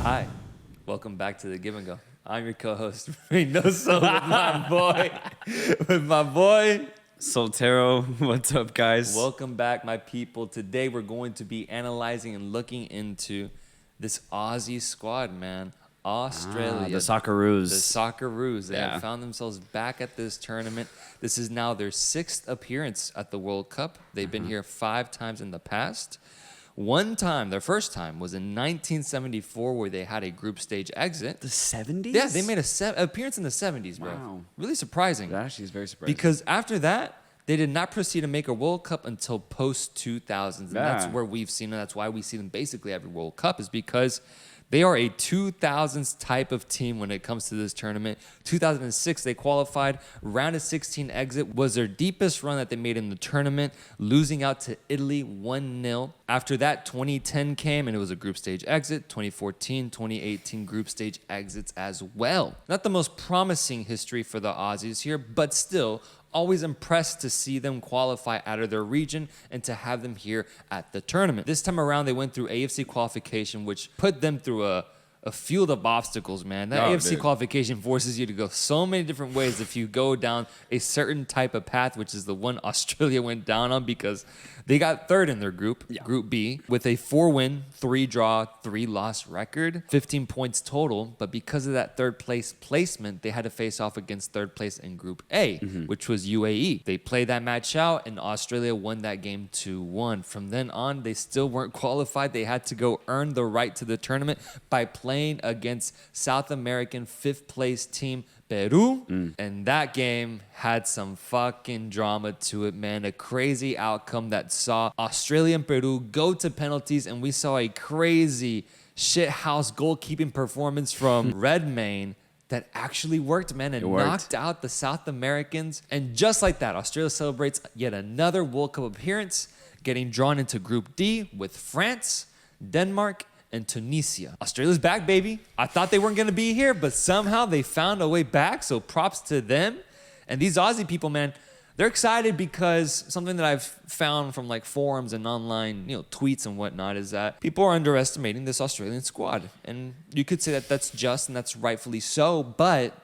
Hi, welcome back to the Give and Go. I'm your co-host, Reynoso, with my boy, Soltero. What's up, guys? Welcome back, my people. Today we're going to be analyzing and looking into this Aussie squad, man. Australia. The Socceroos. The Socceroos. They have found themselves back at this tournament. This is now their 6th appearance at the World Cup. They've been here 5 times in the past. One time, their first time, was in 1974 where they had a group stage exit. The 70s? Yeah, they made an appearance in the 70s, bro. Wow. Really surprising. That actually is very surprising. Because after that, they did not proceed to make a World Cup until post-2000s. And that's where we've seen them. That's why we see them basically every World Cup, is because they are a 2000s type of team when it comes to this tournament. 2006, they qualified. Round of 16 exit was their deepest run that they made in the tournament, losing out to Italy 1-0. After that, 2010 came, and it was a group stage exit. 2014, 2018 group stage exits as well. Not the most promising history for the Aussies here, but still always impressed to see them qualify out of their region and to have them here at the tournament. This time around, they went through AFC qualification, which put them through a field of obstacles, man. That AFC qualification forces you to go so many different ways if you go down a certain type of path, which is the one Australia went down on, because they got third in their group, Group B, with a 4-win, 3-draw, 3-loss record, 15 points total. But because of that third place placement, they had to face off against third place in Group A, which was UAE. They played that match out, and Australia won that game 2-1. From then on, they still weren't qualified. They had to go earn the right to the tournament by playing against South American 5th place team Peru, and that game had some fucking drama to it, man. A crazy outcome that saw Australia and Peru go to penalties, and we saw a crazy shithouse goalkeeping performance from Redmayne that actually worked, man, and knocked out the South Americans. And just like that, Australia celebrates yet another World Cup appearance, getting drawn into Group D with France, Denmark, and Tunisia. Australia's back, baby. I thought they weren't going to be here, but somehow they found a way back, so props to them. And these Aussie people, man, they're excited because something that I've found from like forums and online, tweets and whatnot, is that people are underestimating this Australian squad. And you could say that that's just, and that's rightfully so, but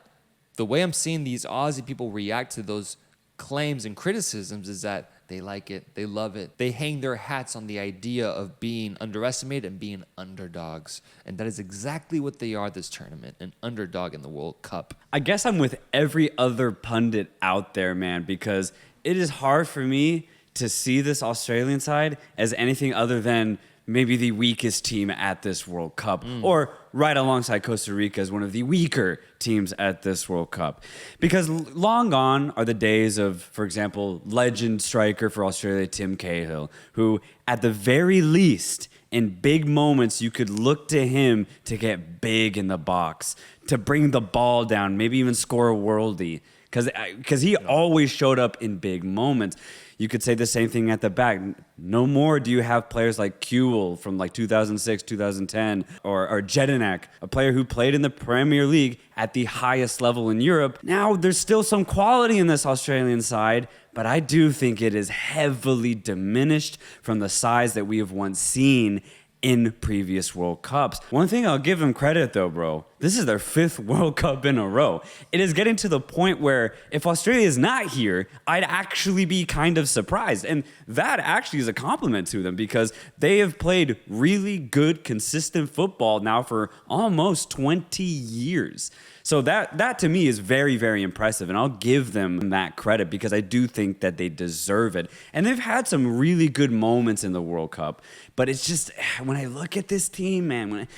the way I'm seeing these Aussie people react to those claims and criticisms is that they like it. They love it. They hang their hats on the idea of being underestimated and being underdogs. And that is exactly what they are this tournament, an underdog in the World Cup. I guess I'm with every other pundit out there, man, because it is hard for me to see this Australian side as anything other than maybe the weakest team at this World Cup, or right alongside Costa Rica as one of the weaker teams at this World Cup. Because long gone are the days of, for example, legend striker for Australia, Tim Cahill, who at the very least, in big moments, you could look to him to get big in the box, to bring the ball down, maybe even score a worldie. Because he always showed up in big moments. You could say the same thing at the back. No more do you have players like Kewell from like 2006, 2010, or Jedinak, a player who played in the Premier League at the highest level in Europe. Now, there's still some quality in this Australian side, but I do think it is heavily diminished from the size that we have once seen in previous World Cups. One thing I'll give them credit though, bro, this is their 5th World Cup in a row. It is getting to the point where if Australia is not here, I'd actually be kind of surprised. And that actually is a compliment to them because they have played really good, consistent football now for almost 20 years. So that to me is very, very impressive, and I'll give them that credit because I do think that they deserve it. And they've had some really good moments in the World Cup, but it's just, when I look at this team, man,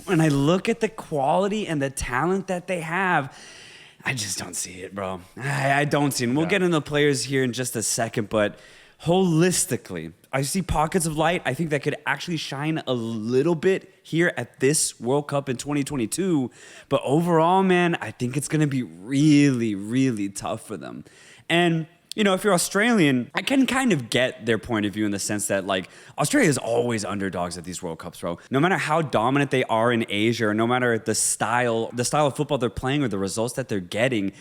when I look at the quality and the talent that they have, I just don't see it, bro. I don't see it. And we'll get into the players here in just a second, but holistically, I see pockets of light. I think that could actually shine a little bit here at this World Cup in 2022. But overall, man, I think it's going to be really, really tough for them. And if you're Australian, I can kind of get their point of view in the sense that, like, Australia is always underdogs at these World Cups, bro. No matter how dominant they are in Asia, or no matter the style of football they're playing or the results that they're getting,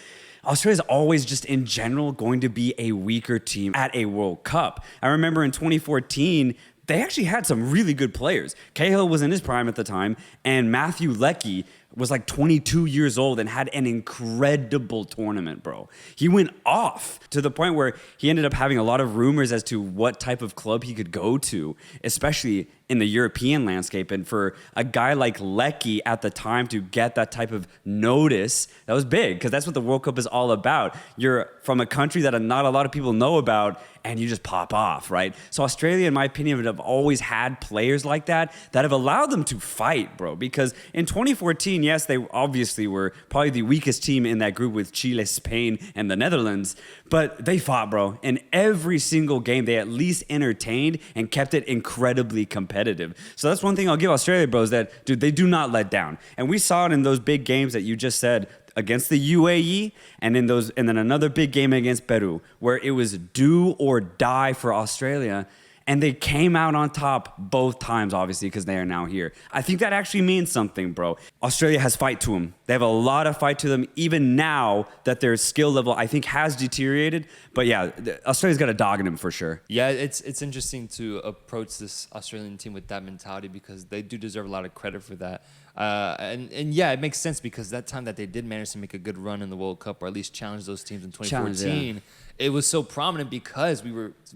Australia's always just in general going to be a weaker team at a World Cup. I remember in 2014, they actually had some really good players. Cahill was in his prime at the time, and Matthew Leckie was like 22 years old and had an incredible tournament, bro. He went off to the point where he ended up having a lot of rumors as to what type of club he could go to, especially in the European landscape. And for a guy like Leckie at the time to get that type of notice, that was big, because that's what the World Cup is all about. You're from a country that not a lot of people know about, and you just pop off, right? So Australia, in my opinion, have always had players like that have allowed them to fight, bro. Because in 2014, yes, they obviously were probably the weakest team in that group with Chile, Spain, and the Netherlands, but they fought, bro. In every single game, they at least entertained and kept it incredibly competitive. So that's one thing I'll give Australia, bro, is that, dude, they do not let down. And we saw it in those big games that you just said, against the UAE, and then another big game against Peru, where it was do or die for Australia. And they came out on top both times, obviously, because they are now here. I think that actually means something, bro. Australia has fight to them. They have a lot of fight to them, even now that their skill level, I think, has deteriorated. But yeah, Australia's got a dog in them for sure. Yeah, it's interesting to approach this Australian team with that mentality, because they do deserve a lot of credit for that. And yeah, it makes sense, because that time that they did manage to make a good run in the World Cup, or at least challenge those teams in 2014, it was so prominent because we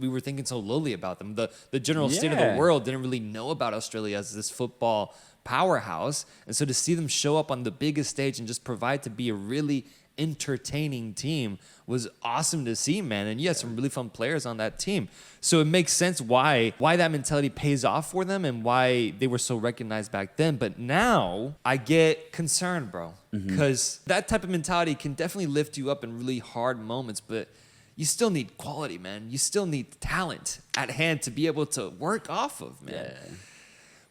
were thinking so lowly about them. The general state of the world didn't really know about Australia as this football powerhouse, and so to see them show up on the biggest stage and just provide to be a really entertaining team was awesome to see, man. And you had some really fun players on that team, so it makes sense why that mentality pays off for them and why they were so recognized back then. But now I get concerned, bro, because that type of mentality can definitely lift you up in really hard moments, but you still need quality, man. You still need talent at hand to be able to work off of, man. Yeah.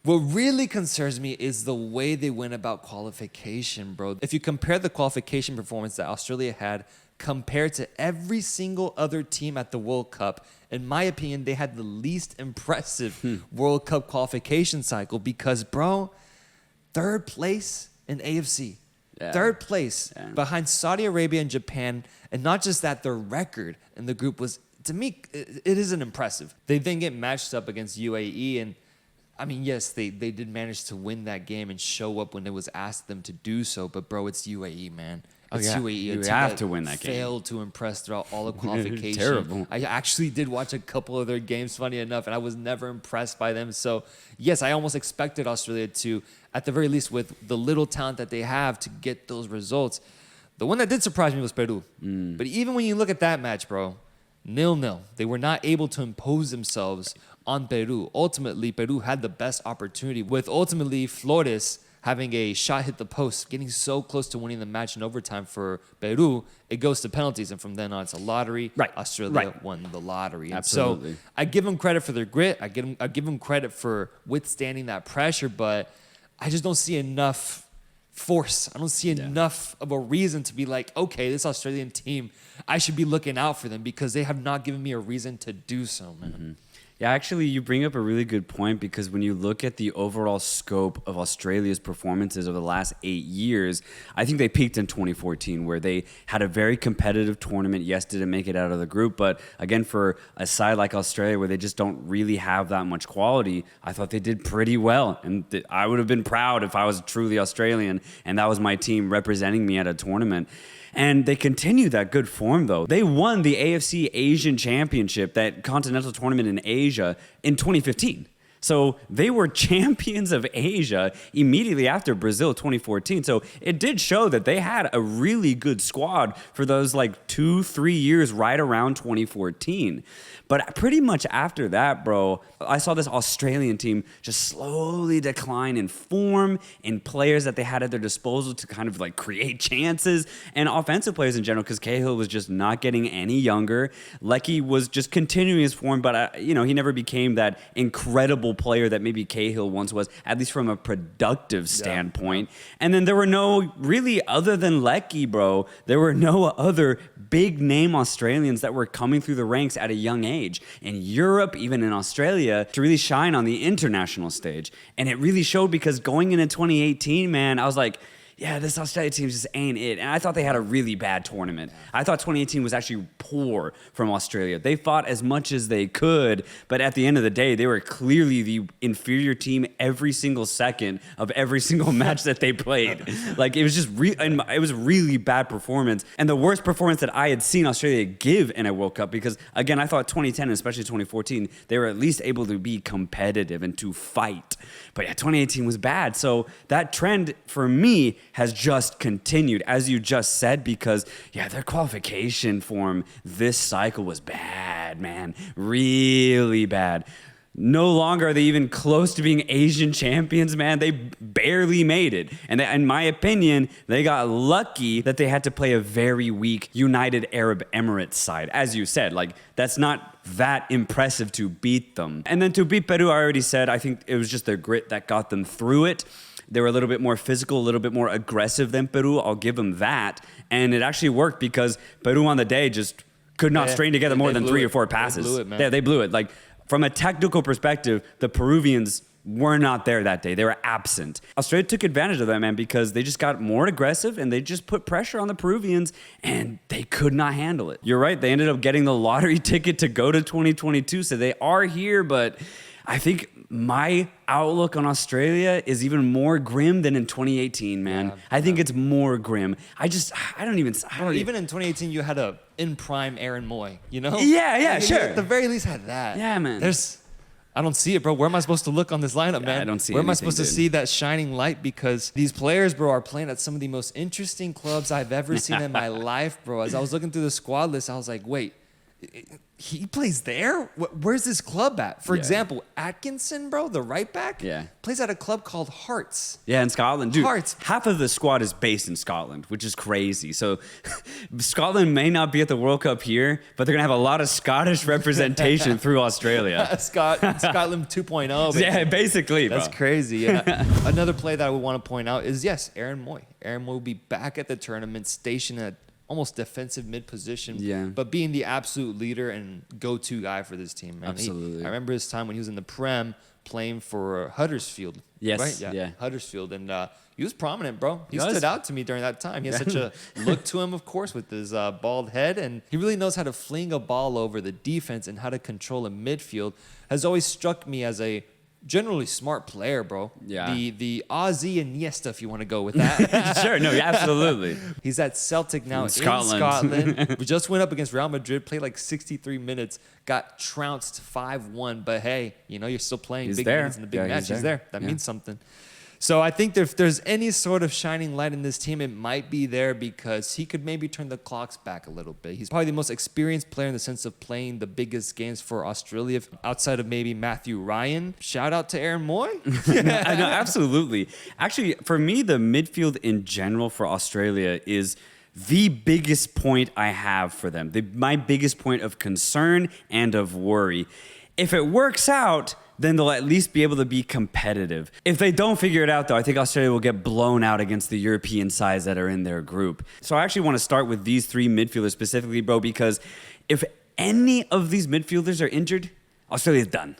What really concerns me is the way they went about qualification, bro. If you compare the qualification performance that Australia had compared to every single other team at the World Cup, in my opinion, they had the least impressive World Cup qualification cycle, because, bro, third place in AFC. Yeah. Third place behind Saudi Arabia and Japan. And not just that, their record in the group was, to me, it isn't impressive. They then get matched up against UAE, and I mean, yes, they did manage to win that game and show up when it was asked them to do so. But, bro, it's UAE, man. It's UAE. You have to win that game. Failed to impress throughout all of qualification. Terrible. I actually did watch a couple of their games, funny enough, and I was never impressed by them. So, yes, I almost expected Australia to, at the very least, with the little talent that they have, to get those results. The one that did surprise me was Peru. But even when you look at that match, bro, 0-0. They were not able to impose themselves on Peru. Ultimately, Peru had the best opportunity, with ultimately Flores having a shot hit the post, getting so close to winning the match in overtime for Peru. It goes to penalties, and from then on, it's a lottery. Right. Australia won the lottery. Absolutely. So I give them credit for their grit. I give them credit for withstanding that pressure, but I just don't see enough force. I don't see enough of a reason to be like, okay, this Australian team, I should be looking out for them, because they have not given me a reason to do so, man. Yeah, actually, you bring up a really good point, because when you look at the overall scope of Australia's performances over the last 8 years, I think they peaked in 2014, where they had a very competitive tournament. Yes, didn't make it out of the group, but again, for a side like Australia, where they just don't really have that much quality, I thought they did pretty well. And I would have been proud if I was truly Australian and that was my team representing me at a tournament. And they continue that good form, though. They won the AFC Asian Championship, that continental tournament in Asia, in 2015. So they were champions of Asia immediately after Brazil 2014. So it did show that they had a really good squad for those like 2-3 years right around 2014. But pretty much after that, bro, I saw this Australian team just slowly decline in form, in players that they had at their disposal to kind of like create chances, and offensive players in general, because Cahill was just not getting any younger. Leckie was just continuing his form, but he never became that incredible player that maybe Cahill once was, at least from a productive standpoint. And then there were no, really, other than Leckie, bro, there were no other big name Australians that were coming through the ranks at a young age in Europe, even in Australia, to really shine on the international stage. And it really showed, because going into 2018, man, I was like, yeah, this Australia team just ain't it. And I thought they had a really bad tournament. I thought 2018 was actually poor from Australia. They fought as much as they could, but at the end of the day, they were clearly the inferior team every single second of every single match that they played. Like, it was just it was a really bad performance, and the worst performance that I had seen Australia give in a World Cup, because again, I thought 2010 and especially 2014, they were at least able to be competitive and to fight. But yeah, 2018 was bad. So that trend for me has just continued, as you just said, because yeah, their qualification form this cycle was bad, man. Really bad. No longer are they even close to being Asian champions, man. They barely made it. And in my opinion, they got lucky that they had to play a very weak United Arab Emirates side. As you said, like, that's not that impressive to beat them. And then to beat Peru, I already said, I think it was just their grit that got them through it. They were a little bit more physical, a little bit more aggressive than Peru. I'll give them that. And it actually worked because Peru on the day just could not string together more than 3 or 4 passes. They blew it, man. Yeah, they blew it. Like, from a technical perspective, the Peruvians were not there that day. They were absent. Australia took advantage of that, man, because they just got more aggressive and they just put pressure on the Peruvians and they could not handle it. You're right. They ended up getting the lottery ticket to go to 2022. So they are here, but I think my outlook on Australia is even more grim than in 2018, man. Yeah, I think it's more grim. I don't even. Even in 2018, you had a in prime Aaron Moy, you know? Yeah, You sure. at the very least had that. Yeah, man. I don't see it, bro. Where am I supposed to look on this lineup, man? I don't see Where am I anything, supposed to dude. see that shining light? Because these players, bro, are playing at some of the most interesting clubs I've ever seen in my life, bro. As I was looking through the squad list, I was like, wait, he plays there? Where's this club at? For example, Atkinson, bro, the right back, plays at a club called Hearts. Yeah, in Scotland. Dude, Hearts. half of the squad is based in Scotland, which is crazy. So Scotland may not be at the World Cup here, but they're going to have a lot of Scottish representation through Australia. Scotland 2.0. Baby. Yeah, basically, bro. That's crazy, yeah. Another play that I would want to point out is, yes, Aaron Moy. Aaron Moy will be back at the tournament, stationed at almost defensive mid position, but being the absolute leader and go-to guy for this team, man. Absolutely. I remember his time when he was in the Prem playing for Huddersfield. Yes, right? yeah. Huddersfield. And he was prominent, bro. He stood out to me during that time. He has such a look to him, of course, with his bald head. And he really knows how to fling a ball over the defense and how to control a midfield. Has always struck me as a generally smart player, bro. Yeah. The Aussie Iniesta, if you want to go with that. Sure, no, absolutely. He's at Celtic now in Scotland. Scotland. We just went up against Real Madrid, played like 63 minutes, got trounced 5-1. But hey, you know, you're still playing big minutes in the big match. He's there. That means something. So I think if there's any sort of shining light in this team, it might be there because he could maybe turn the clocks back a little bit. He's probably the most experienced player in the sense of playing the biggest games for Australia outside of maybe Matthew Ryan. Shout out to Aaron Moy. I know, absolutely. Actually, for me, the midfield in general for Australia is the biggest point I have for them. My biggest point of concern and of worry. If it works out, then they'll at least be able to be competitive. If they don't figure it out, though, I think Australia will get blown out against the European sides that are in their group. So I actually want to start with these 3 midfielders specifically, bro, because if any of these midfielders are injured, Australia's done.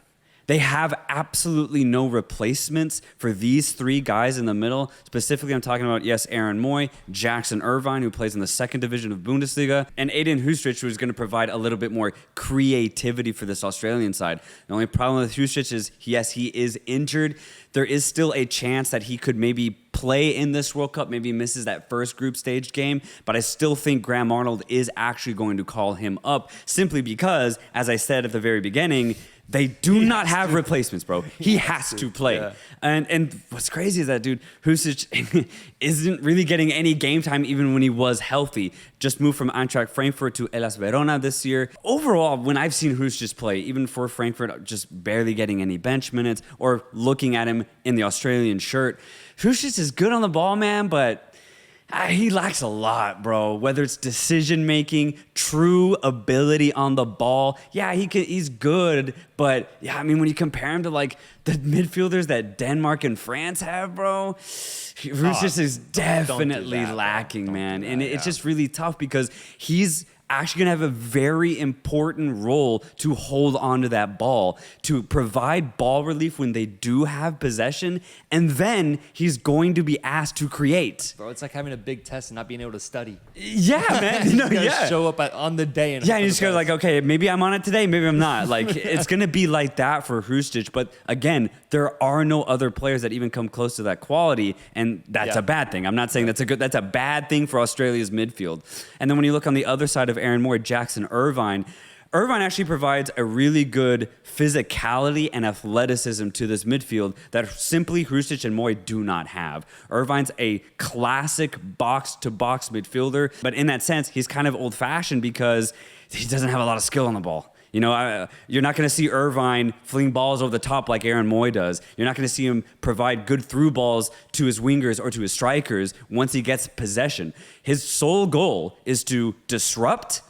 They have absolutely no replacements for these 3 guys in the middle. Specifically, I'm talking about, yes, Aaron Moy, Jackson Irvine, who plays in the 2nd division of Bundesliga, and Aiden Hustrich, who is going to provide a little bit more creativity for this Australian side. The only problem with Hustrich is, yes, he is injured. There is still a chance that he could maybe play in this World Cup, maybe misses that first group stage game, but I still think Graham Arnold is actually going to call him up simply because, as I said at the very beginning, they do not have replacements, bro. He has to play. Yeah. And what's crazy is that, dude, Husic isn't really getting any game time even when he was healthy. Just moved from Eintracht Frankfurt to Hellas Verona this year. Overall, when I've seen Husic play, even for Frankfurt, just barely getting any bench minutes or looking at him in the Australian shirt, Husic is good on the ball, man, but he lacks a lot, bro. Whether it's decision making, true ability on the ball. Yeah, he's good, but yeah, I mean, when you compare him to like the midfielders that Denmark and France have, bro, Husic is definitely lacking, man. And it's just really tough because he's actually going to have a very important role to hold onto that ball, to provide ball relief when they do have possession, and then he's going to be asked to create. Bro, it's like having a big test and not being able to study. Yeah, man. No, yeah. Show up on the day. And you just go like, okay, maybe I'm on it today, maybe I'm not. Like, it's going to be like that for Hrustic. But again, there are no other players that even come close to that quality, and that's a bad thing. I'm not saying that's a bad thing for Australia's midfield. And then when you look on the other side of Aaron Moy, Jackson Irvine actually provides a really good physicality and athleticism to this midfield that simply Hrustic and Moy do not have. Irvine's a classic box-to-box midfielder, but in that sense, he's kind of old-fashioned because he doesn't have a lot of skill on the ball. You know, you're not going to see Irvine fling balls over the top like Aaron Moy does. You're not going to see him provide good through balls to his wingers or to his strikers once he gets possession. His sole goal is to disrupt,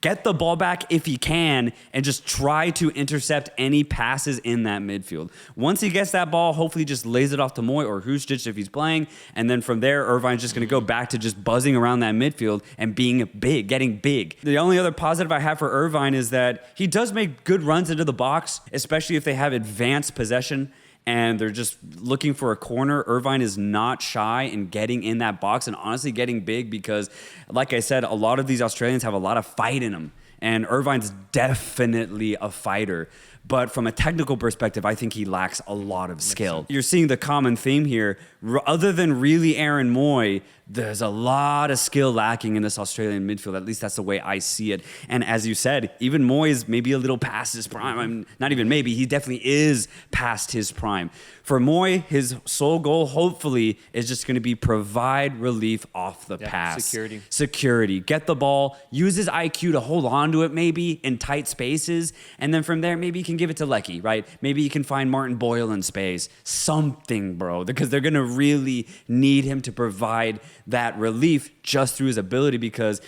get the ball back if he can, and just try to intercept any passes in that midfield. Once he gets that ball, hopefully just lays it off to Moy or Hrustic if he's playing, and then from there, Irvine's just going to go back to just buzzing around that midfield and being big, getting big. The only other positive I have for Irvine is that he does make good runs into the box, especially if they have advanced possession and they're just looking for a corner. Irvine is not shy in getting in that box and honestly getting big because, like I said, a lot of these Australians have a lot of fight in them. And Irvine's definitely a fighter. But from a technical perspective, I think he lacks a lot of skill. You're seeing the common theme here. Other than really Aaron Moy, there's a lot of skill lacking in this Australian midfield. At least that's the way I see it. And as you said, even Moy is maybe a little past his prime. I mean, not even maybe. He definitely is past his prime. For Moy, his sole goal, hopefully, is just going to be provide relief off the pass. Security. Get the ball. Use his IQ to hold on to it maybe in tight spaces. And then from there, maybe he can give it to Leckie, right? Maybe you can find Martin Boyle in space. Something, bro. Because they're going to really need him to provide that relief just through his ability because,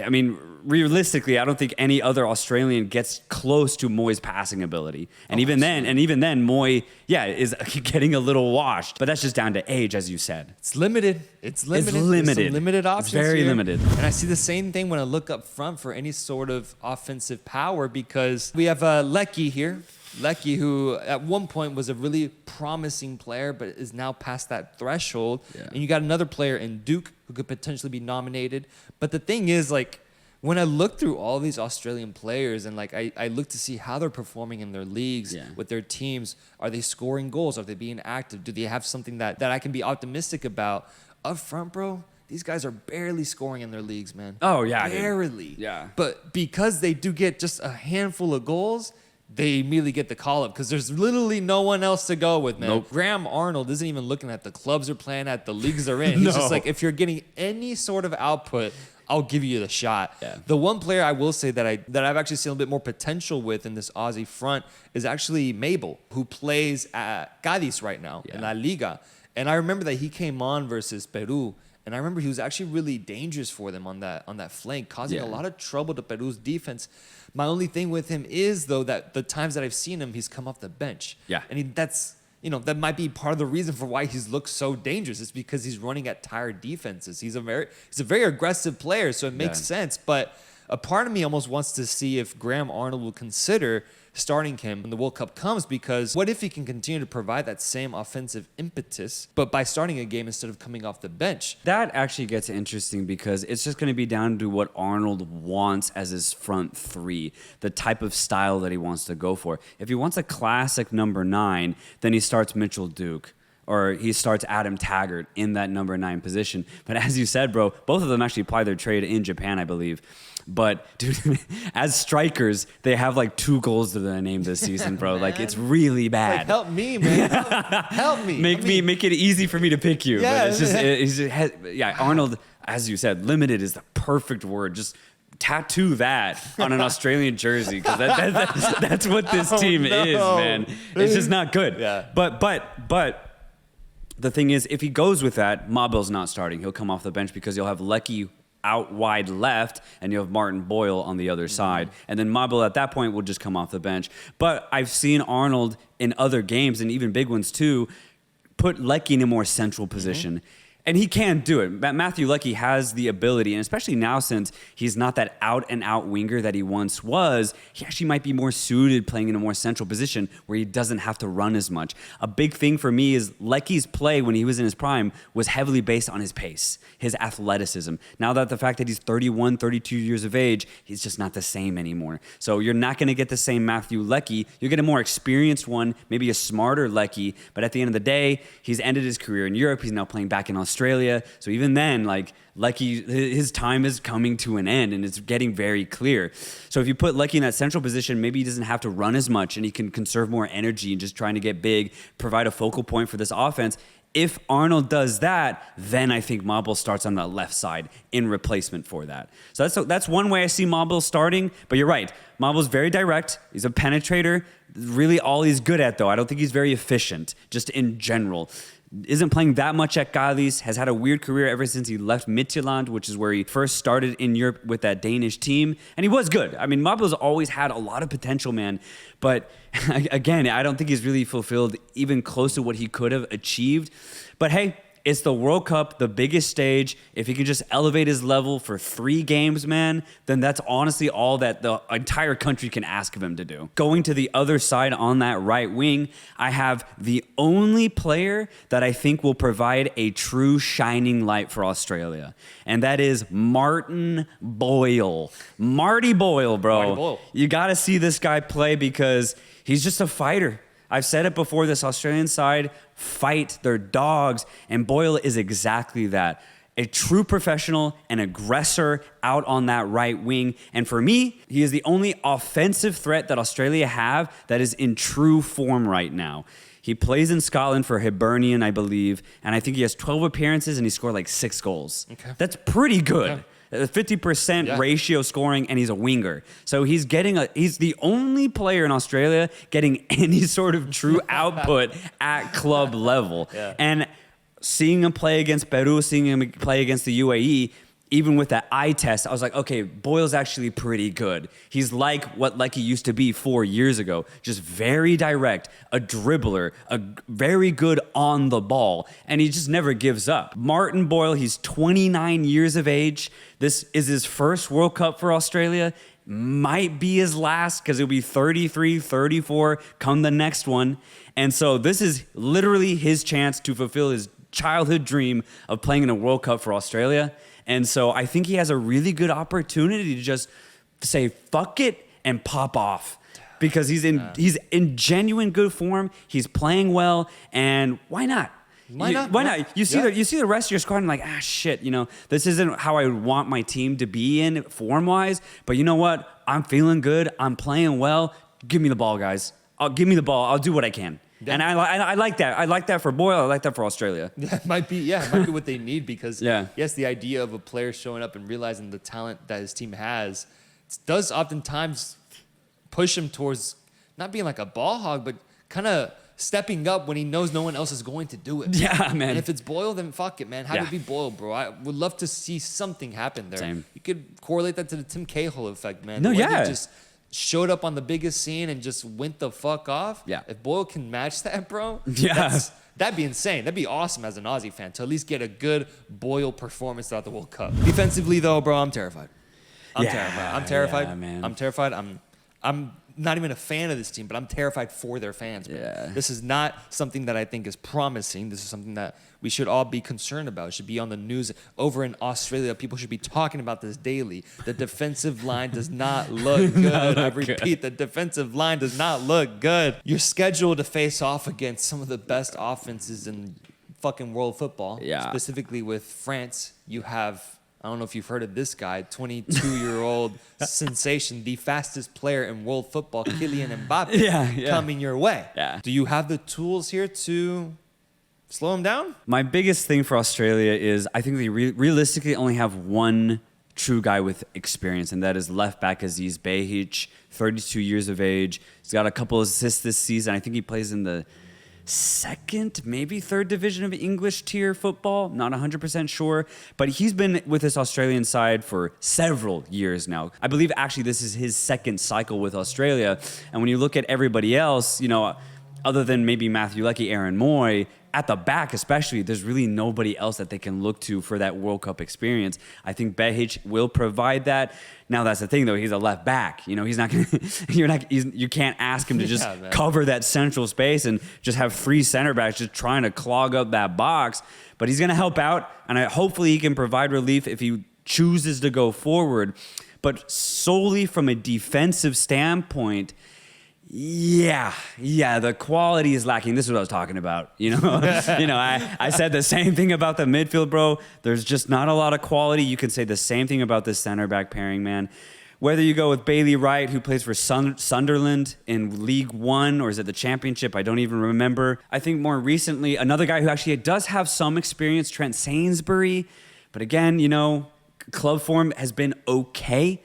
I mean, realistically, I don't think any other Australian gets close to Moy's passing ability. And even then, Moy, is getting a little washed. But that's just down to age, as you said. It's limited. It's limited. There's some limited options. It's very here. limited. And I see the same thing when I look up front for any sort of offensive power because we have Leckie here. Leckie, who at one point was a really promising player, but is now past that threshold. Yeah. And you got another player in Duke who could potentially be nominated. But the thing is, like, when I look through all these Australian players and like I look to see how they're performing in their leagues with their teams, are they scoring goals? Are they being active? Do they have something that I can be optimistic about? Up front, bro, these guys are barely scoring in their leagues, man. Oh, yeah. Barely. Dude. Yeah. But because they do get just a handful of goals, they immediately get the call up because there's literally no one else to go with, man. Nope. Graham Arnold isn't even looking at the clubs they're playing at, the leagues they're in. He's just like, if you're getting any sort of output, I'll give you the shot. Yeah. The one player I will say that I've actually seen a bit more potential with in this Aussie front is actually Mabel, who plays at Cádiz right now in La Liga. And I remember that he came on versus Peru. And I remember he was actually really dangerous for them on that flank, causing a lot of trouble to Peru's defense. My only thing with him is, though, that the times that I've seen him, he's come off the bench. Yeah. And that might be part of the reason for why he's looked so dangerous. It's because he's running at tired defenses. He's a very aggressive player, so it makes sense. But a part of me almost wants to see if Graham Arnold will consider starting him when the World Cup comes, because what if he can continue to provide that same offensive impetus, but by starting a game instead of coming off the bench? That actually gets interesting because it's just going to be down to what Arnold wants as his front three, the type of style that he wants to go for. If he wants a classic number 9, then he starts Mitchell Duke, or he starts Adam Taggart in that number 9 position. But as you said, bro, both of them actually apply their trade in Japan, I believe. But, dude, as strikers, they have like 2 goals to their name this season, bro. Like, it's really bad. Like, help me, man. Help me. Make it easy for me to pick you. Yeah, but it's just, Arnold, as you said, limited is the perfect word. Just tattoo that on an Australian jersey, because that's what this team is, man. It's just not good. Yeah. But the thing is, if he goes with that, Mabel's not starting. He'll come off the bench because you'll have Leckie out wide left, and you have Martin Boyle on the other side. And then Mabel at that point will just come off the bench. But I've seen Arnold in other games, and even big ones too, put Leckie in a more central position. And he can do it. Matthew Leckie has the ability, and especially now since he's not that out-and-out winger that he once was, he actually might be more suited playing in a more central position where he doesn't have to run as much. A big thing for me is Leckie's play when he was in his prime was heavily based on his pace, his athleticism. Now that the fact that he's 31, 32 years of age, he's just not the same anymore. So you're not going to get the same Matthew Leckie. You'll get a more experienced one, maybe a smarter Leckie, but at the end of the day, he's ended his career in Europe. He's now playing back in Australia. So even then, like Leckie, his time is coming to an end and it's getting very clear. So if you put Leckie in that central position, maybe he doesn't have to run as much and he can conserve more energy and just trying to get big, provide a focal point for this offense. If Arnold does that, then I think Mabel starts on the left side in replacement for that. So that's one way I see Mabel starting. But you're right. Mabel's very direct. He's a penetrator. Really all he's good at, though. I don't think he's very efficient, just in general. Isn't playing that much at Gallis, has had a weird career ever since he left Midtjylland, which is where he first started in Europe with that Danish team. And he was good. I mean, Mabel's always had a lot of potential, man. But again, I don't think he's really fulfilled even close to what he could have achieved. But hey, it's the World Cup, the biggest stage. If he can just elevate his level for 3 games, man, then that's honestly all that the entire country can ask of him to do. Going to the other side on that right wing, I have the only player that I think will provide a true shining light for Australia, and that is Martin Boyle. Marty Boyle, bro. Marty Boyle. You got to see this guy play because he's just a fighter. I've said it before, this Australian side fight, they're dogs, and Boyle is exactly that. A true professional, an aggressor out on that right wing. And for me, he is the only offensive threat that Australia have that is in true form right now. He plays in Scotland for Hibernian, I believe, and I think he has 12 appearances and he scored like 6 goals. Okay. That's pretty good. Yeah. 50% ratio scoring, and he's a winger. So he's the only player in Australia getting any sort of true output at club level. Yeah. And seeing him play against Peru, seeing him play against the UAE, even with that eye test, I was like, okay, Boyle's actually pretty good. He's like what Leckie used to be 4 years ago, just very direct, a dribbler, very good on the ball, and he just never gives up. Martin Boyle, he's 29 years of age. This is his first World Cup for Australia. Might be his last because he'll be 33, 34 come the next one. And so this is literally his chance to fulfill his childhood dream of playing in a World Cup for Australia. And so I think he has a really good opportunity to just say, fuck it, and pop off. Because he's in genuine good form. He's playing well, and why not? Why not? You see the rest of your squad and like, shit, this isn't how I would want my team to be in form-wise. But you know what? I'm feeling good. I'm playing well. Give me the ball, guys. Give me the ball. I'll do what I can. Yeah. And I like that. I like that for Boyle. I like that for Australia. Yeah, it might be what they need because, yes, the idea of a player showing up and realizing the talent that his team has does oftentimes push him towards not being like a ball hog, but kind of stepping up when he knows no one else is going to do it. Yeah, man. And if it's Boyle, then fuck it, man. Have it be Boyle, bro. I would love to see something happen there. Same. You could correlate that to the Tim Cahill effect, man. No, He yeah. just showed up on the biggest scene and just went the fuck off. Yeah. If Boyle can match that, bro, yeah. That'd be insane. That'd be awesome as an Aussie fan to at least get a good Boyle performance throughout the World Cup. Defensively, though, bro, I'm terrified. I'm terrified. Yeah, man. I'm terrified. I'm not even a fan of this team, but I'm terrified for their fans, man. Yeah. This is not something that I think is promising. This is something that we should all be concerned about. It should be on the news over in Australia. People should be talking about this daily. The defensive line does not look good. I repeat, the defensive line does not look good. You're scheduled to face off against some of the best offenses in fucking world football. Yeah. Specifically with France, you have, I don't know if you've heard of this guy, 22-year-old sensation, the fastest player in world football, Kylian Mbappe, coming your way. Yeah. Do you have the tools here to slow him down? My biggest thing for Australia is I think they realistically only have one true guy with experience, and that is left back Aziz Behic, 32 years of age. He's got a couple of assists this season. I think he plays in the second, maybe third division of English tier football. Not 100% sure, but he's been with this Australian side for several years now. I believe actually this is his second cycle with Australia. And when you look at everybody else, other than maybe Matthew Leckie, Aaron Moy, at the back especially, there's really nobody else that they can look to for that World Cup experience. I think Behic will provide that. Now that's the thing though, he's a left back. You know, he's not gonna you can't ask him to just cover that central space and just have 3 center backs just trying to clog up that box. But he's gonna help out, and hopefully he can provide relief if he chooses to go forward. But solely from a defensive standpoint, yeah, the quality is lacking. This is what I was talking about. I said the same thing about the midfield, bro. There's just not a lot of quality. You can say the same thing about this center back pairing, man. Whether you go with Bailey Wright, who plays for Sunderland in League One, or is it the Championship? I don't even remember. I think more recently, another guy who actually does have some experience, Trent Sainsbury. But again, club form has been okay.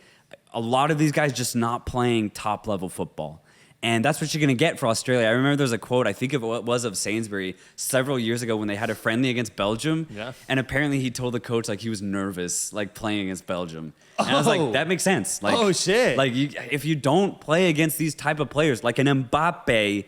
A lot of these guys just not playing top-level football. And that's what you're going to get for Australia. I remember there was a quote, I think it was of Sainsbury, several years ago when they had a friendly against Belgium. Yeah. And apparently he told the coach he was nervous, playing against Belgium. And I was like, that makes sense. Oh, shit. If you don't play against these type of players, like an Mbappe,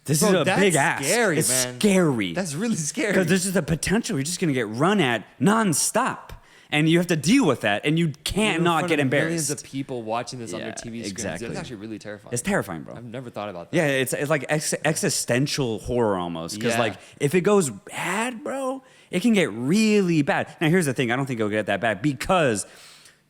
this is a big ass. Scary, it's man. Scary. That's really scary. Because there's just the potential. You're just going to get run at nonstop. And you have to deal with that, and you can't not get embarrassed. Millions of people watching this on their TV screens. Exactly. It's actually really terrifying. It's terrifying, bro. I've never thought about that. Yeah, it's like existential horror almost. Because if it goes bad, bro, it can get really bad. Now, here's the thing. I don't think it'll get that bad because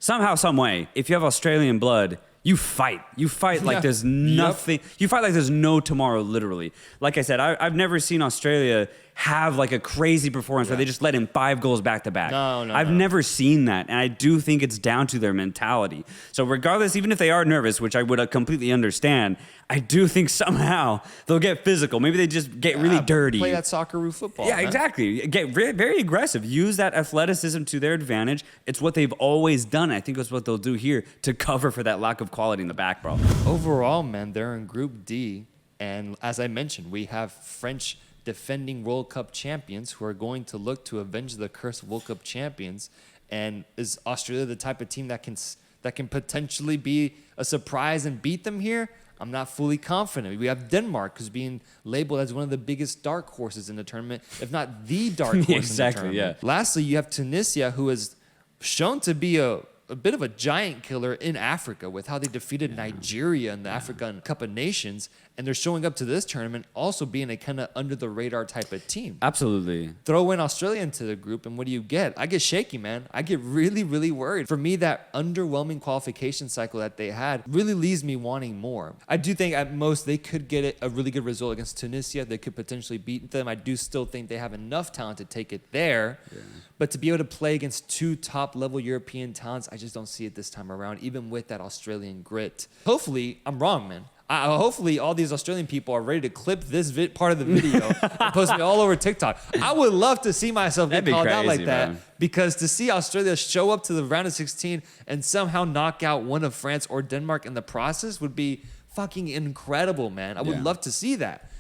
somehow, some way, if you have Australian blood, you fight. You fight like there's nothing. You fight like there's no tomorrow, literally. Like I said, I've never seen Australia have a crazy performance where they just let in 5 goals back to back. No. I've never seen that. And I do think it's down to their mentality. So regardless, even if they are nervous, which I would completely understand, I do think somehow they'll get physical. Maybe they just get really dirty. Play that Socceroo football. Yeah, man. Exactly. Get very aggressive. Use that athleticism to their advantage. It's what they've always done. I think it's what they'll do here to cover for that lack of quality in the back, bro. Overall, man, they're in Group D. And as I mentioned, we have French defending World Cup champions who are going to look to avenge the curse of World Cup champions. And is Australia the type of team that can potentially be a surprise and beat them here? I'm not fully confident. We have Denmark, who's being labeled as one of the biggest dark horses in the tournament, if not the dark horse exactly, in the tournament. Lastly, you have Tunisia, who is shown to be a bit of a giant killer in Africa with how they defeated Nigeria in the African Cup of Nations. And they're showing up to this tournament also being a kind of under-the-radar type of team. Absolutely. Throw in Australia into the group, and what do you get? I get shaky, man. I get really, really worried. For me, that underwhelming qualification cycle that they had really leaves me wanting more. I do think at most they could get a really good result against Tunisia. They could potentially beat them. I do still think they have enough talent to take it there. Yeah. But to be able to play against 2 top-level European talents, I just don't see it this time around, even with that Australian grit. Hopefully, I'm wrong, man. Hopefully, all these Australian people are ready to clip this part of the video and post me all over TikTok. I would love to see myself get called out like that, because to see Australia show up to the round of 16 and somehow knock out one of France or Denmark in the process would be fucking incredible, man. I would love to see that.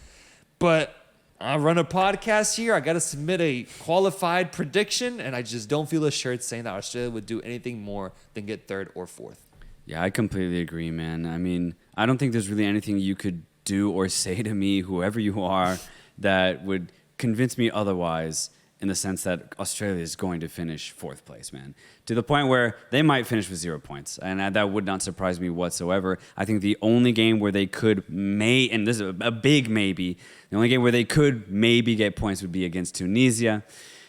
But I run a podcast here. I got to submit a qualified prediction, and I just don't feel assured saying that Australia would do anything more than get 3rd or 4th. Yeah, I completely agree, man. I mean, I don't think there's really anything you could do or say to me, whoever you are, that would convince me otherwise, in the sense that Australia is going to finish 4th place, man. To the point where they might finish with 0 points. And that would not surprise me whatsoever. I think the only game where they could and this is a big maybe, the only game where they could maybe get points would be against Tunisia.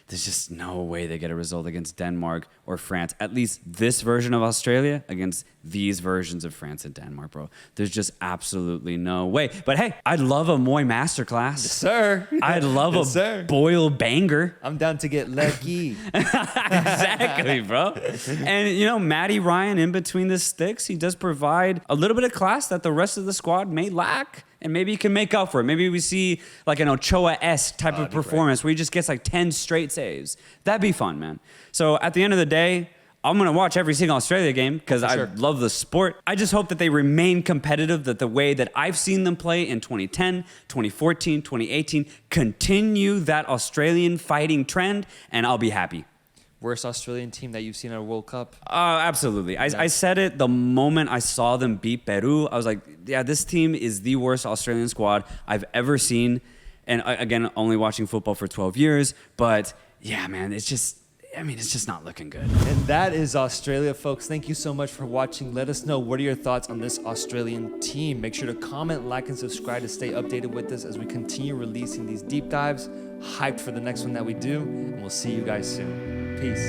There's just no way they get a result against Denmark or France. At least this version of Australia against these versions of France and Denmark, bro. There's just absolutely no way. But hey, I'd love a Moy masterclass. Yes, sir. I'd love a Boyle banger. I'm down to get lucky. Exactly, bro. And, Matty Ryan in between the sticks, he does provide a little bit of class that the rest of the squad may lack. And maybe he can make up for it. Maybe we see like an Ochoa-esque type of performance where he just gets like 10 straight saves. That'd be fun, man. So at the end of the day, I'm going to watch every single Australia game because I love the sport. I just hope that they remain competitive, that the way that I've seen them play in 2010, 2014, 2018, continue that Australian fighting trend, and I'll be happy. worst Australian team that you've seen at a World Cup? Absolutely. I said it the moment I saw them beat Peru. I was like, yeah, this team is the worst Australian squad I've ever seen. And again, only watching football for 12 years. But yeah, man, it's just not looking good. And that is Australia, folks. Thank you so much for watching. Let us know, what are your thoughts on this Australian team? Make sure to comment, like, and subscribe to stay updated with us as we continue releasing these deep dives. Hyped for the next one that we do. And we'll see you guys soon. Peace.